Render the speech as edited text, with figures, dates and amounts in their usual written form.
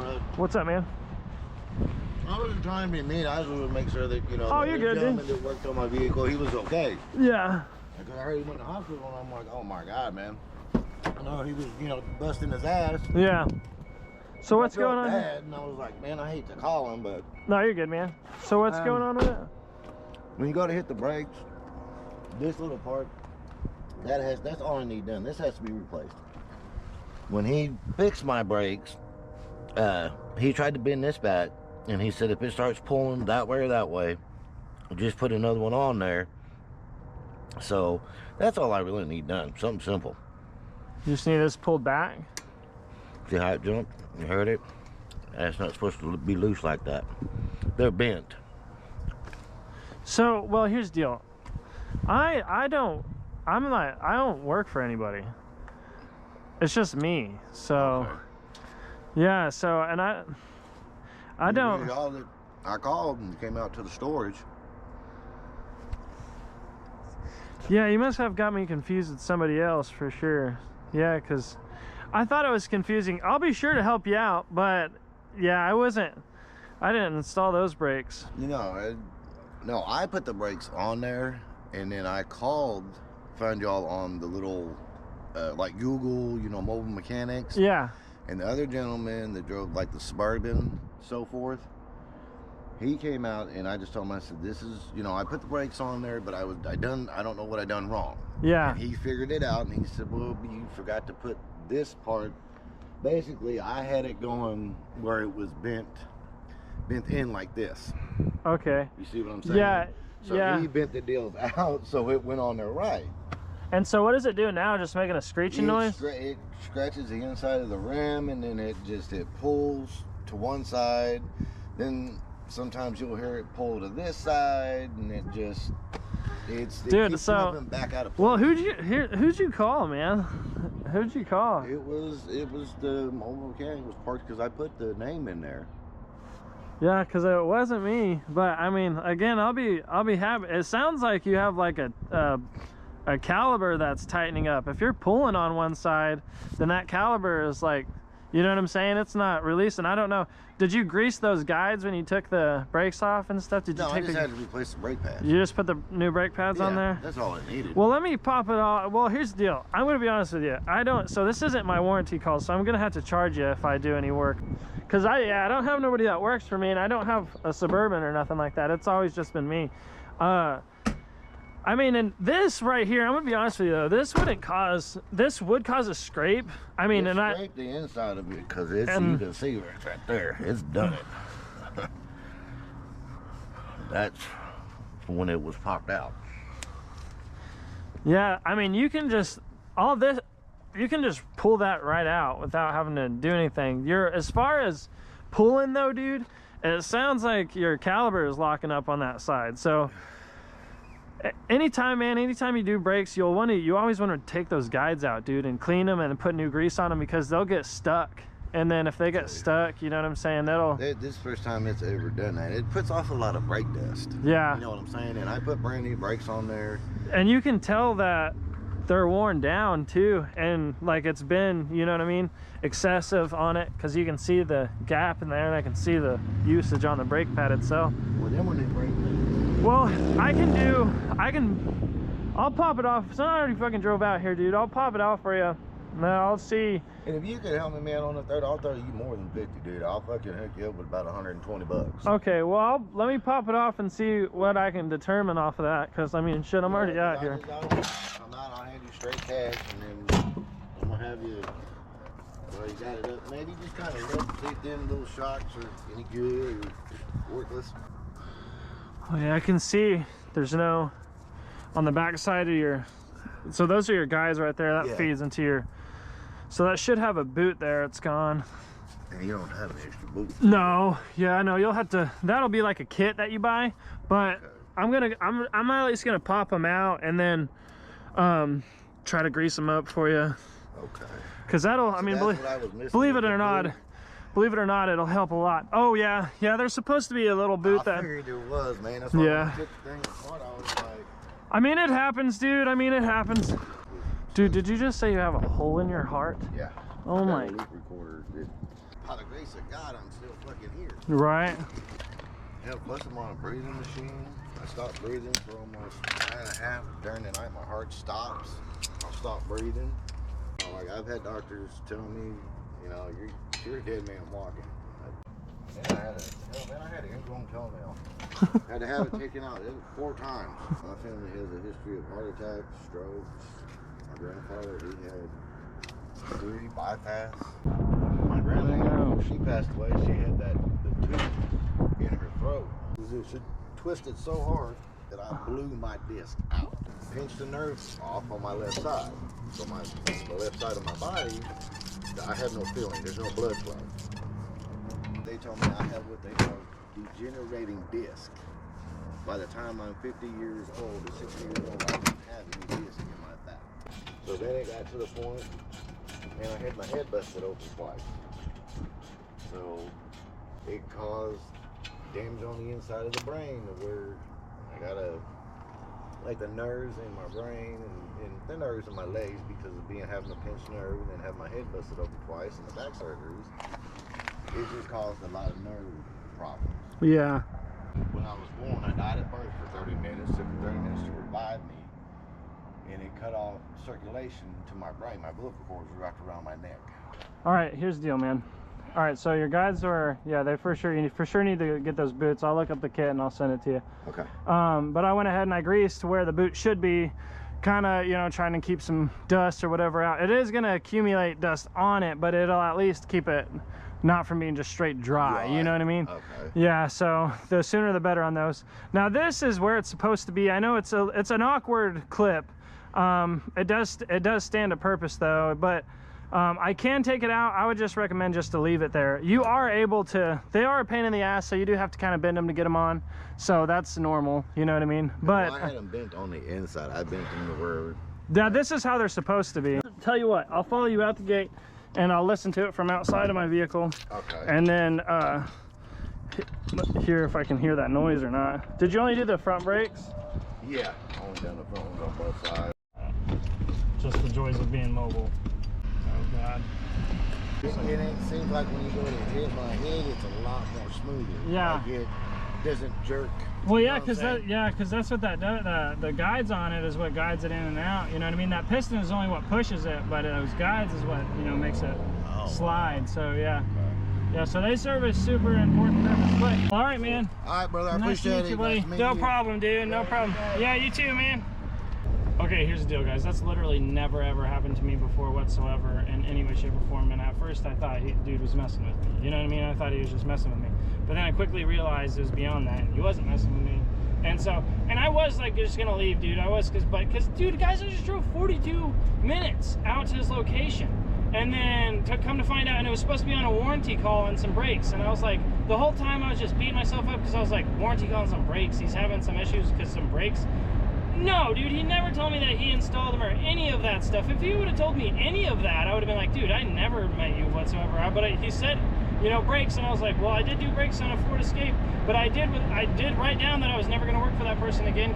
bro? What's up, man? I wasn't trying to be mean. I just wanted to make sure that, you know, Oh, the you're good, gentleman dude. that worked on my vehicle, he was okay. Yeah. Because I heard he went to the hospital, and I'm like, oh my God, man. I know he was, you know, busting his ass. Yeah. So what's I felt going on? bad, and I was like, man, I hate to call him, but No, you're good, man. So what's going on with it? when you go to hit the brakes, this little part, that's all I need done. This has to be replaced. When he fixed my brakes, he tried to bend this back, and he said if it starts pulling that way or that way, just put another one on there. So that's all I really need done. Something simple. You just need this pulled back? See how it jumped? You heard it? That's not supposed to be loose like that. They're bent. So, well, here's the deal. I don't work for anybody. It's just me. So, Okay. yeah, so, and I don't. I called and came out to the storage. Yeah, you must have got me confused with somebody else for sure. Yeah, because I thought it was confusing. I'll be sure to help you out, but yeah, I didn't install those brakes. You know, no, I put the brakes on there, and then I called, found y'all on the little, like Google, you know, mobile mechanics. Yeah. And the other gentleman that drove like the Suburban, so forth, he came out, and I just told him, I said, this is, you know, I put the brakes on there, but I don't know what I done wrong. Yeah. And he figured it out, and he said, well, you forgot to put this part. Basically, I had it going where it was bent in like this. Okay. You see what I'm saying? Yeah. So yeah. he bent the deals out, so it went on there right. And so what does it do now? Just making a screeching noise? It scratches the inside of the rim, and then it pulls to one side. Then sometimes you'll hear it pull to this side, and it Dude, keeps so jumping back out of place. well, who'd you call, man? Who'd you call? It was the mobile mechanic was parked because I put the name in there. Yeah, because it wasn't me. But I mean, again, I'll be happy. It sounds like you have like a caliber that's tightening up. If you're pulling on one side, then that caliber is like, you know what I'm saying? It's not releasing. I don't know. Did you grease those guides when you took the brakes off and stuff? Did you No, take I just had to replace the brake pads. You just put the new brake pads on there? That's all it needed. Well, let me pop it off. Well, here's the deal. I'm going to be honest with you. So this isn't my warranty call, so I'm going to have to charge you if I do any work. Because I don't have nobody that works for me, and I don't have a Suburban or nothing like that. It's always just been me. I mean, and this right here, I'm going to be honest with you, though. This would cause a scrape. I mean, and scrape the inside of it because you can see where it's right there. It's done it. That's when it was popped out. Yeah, I mean, you can just pull that right out without having to do anything. As far as pulling though, dude, it sounds like your caliber is locking up on that side. So anytime you do brakes, you always want to take those guides out, dude, and clean them and put new grease on them, because they'll get stuck. And then if they get stuck, you know what I'm saying, this is the first time it's ever done that. It puts off a lot of brake dust. Yeah. You know what I'm saying? And I put brand new brakes on there. And you can tell that they're worn down too, and like it's been, you know what I mean, excessive on it, because you can see the gap in there, and I can see the usage on the brake pad itself. Well, then when they break, well, I'll pop it off. So I already fucking drove out here, dude. I'll pop it off for you. No, I'll see. And if you could help me, man, on the third, I'll throw you more than 50, dude. I'll fucking hook you up with about 120 bucks. Okay, well, let me pop it off and see what I can determine off of that, because I mean, shit, I'm already out here. I'll hand you straight cash, and then I'm gonna have you. Well, you got it up. Maybe just kind of look, see if them little shocks are any good or worthless. Oh yeah, I can see there's no on the back side of your. So those are your guys right there. That feeds into your. So that should have a boot there. It's gone. And you don't have an extra boot. No, yeah, I know. You'll have to. That'll be like a kit that you buy. But I'm at least gonna pop them out and then try to grease them up for you. Okay. Because that'll. I mean, believe it or not, it'll help a lot. Oh yeah, there's supposed to be a little boot that. I figured there was, man. That's why when I took the thing apart, I was like. I mean, it happens, dude. I mean, it happens. Dude, did you just say you have a hole in your heart? Yeah. Oh my. Loop recorder that by the grace of God, I'm still fucking here. Right. Yeah, plus I'm on a breathing machine. I stopped breathing for almost an hour and a half. During the night, my heart stops. I'll stop breathing. Like, I've had doctors tell me, you know, you're a dead man walking. And I had an ingrown toenail. I had to have it taken out 4 times. My family has a history of heart attacks, strokes. My grandfather, he had 3 bypass. My grandmother, she passed away. She had the tooth in her throat. She twisted so hard that I blew my disc out. Pinched the nerve off on my left side. So the left side of my body, I have no feeling. There's no blood flow. They told me I have what they call degenerating disc. By the time I'm 50 years old or 60 years old, I don't have any disc in my back. So then it got to the point, and I had my head busted open twice. So it caused damage on the inside of the brain, where I got like the nerves in my brain and the nerves in my legs because of having a pinched nerve and then having my head busted open twice and the back surgeries. It just caused a lot of nerve problems. Yeah. When I was born, I died at birth for 30 minutes. Took 30 minutes to revive me, and it cut off circulation to my brain. My vocal cords were wrapped around my neck. All right, here's the deal, man. All right, so your guides are, yeah, they for sure need to get those boots. I'll look up the kit and I'll send it to you. Okay. But I went ahead and I greased where the boot should be, kind of, you know, trying to keep some dust or whatever out. It is going to accumulate dust on it, but it'll at least keep it not from being just straight dry. You know what I mean? Okay. Yeah, so the sooner the better on those. Now this is where it's supposed to be. I know it's an awkward clip. It does stand a purpose though, but I can take it out. I would just recommend just to leave it there. You are able to, they are a pain in the ass, so you do have to kind of bend them to get them on. So that's normal, you know what I mean? But I had them bent on the inside. I bent them to where. now this is how they're supposed to be. Tell you what, I'll follow you out the gate and I'll listen to it from outside of my vehicle. Okay. And then hear if I can hear that noise or not. Did you only do the front brakes? Yeah, only down the front ones on both sides. Just the joys of being mobile. Oh God. And it seems like when you go to hit my head, it's a lot more smoother. Yeah. Like it doesn't jerk. Well, yeah, You know what I'm saying? because that's what that does. The guides on it is what guides it in and out. You know what I mean? That piston is only what pushes it, but those guides is what, you know, makes it slide. So yeah, yeah. So they serve a super important purpose. But all right, man. All right, brother. I Nice to appreciate meet it. you, buddy. Nice to meet No you. problem, dude. No problem. Yeah, you too, man. Okay, here's the deal, guys. That's literally never ever happened to me before whatsoever in any way, shape, or form. And at first I thought dude was messing with me. You know what I mean? I thought he was just messing with me. But then I quickly realized it was beyond that. He wasn't messing with me. And so, and I was like just gonna leave, dude. I was, because dude, guys, I just drove 42 minutes out to his location. And then to come to find out, and it was supposed to be on a warranty call and some brakes. And I was like, the whole time I was just beating myself up because I was like, warranty call and some brakes. He's having some issues because some brakes. No, dude, he never told me that he installed them or any of that stuff. If he would have told me any of that, I would have been like, dude, I never met you whatsoever. But he said, you know, brakes, and I was like, well, I did do brakes on a Ford Escape, but I did write down that I was never going to work for that person again.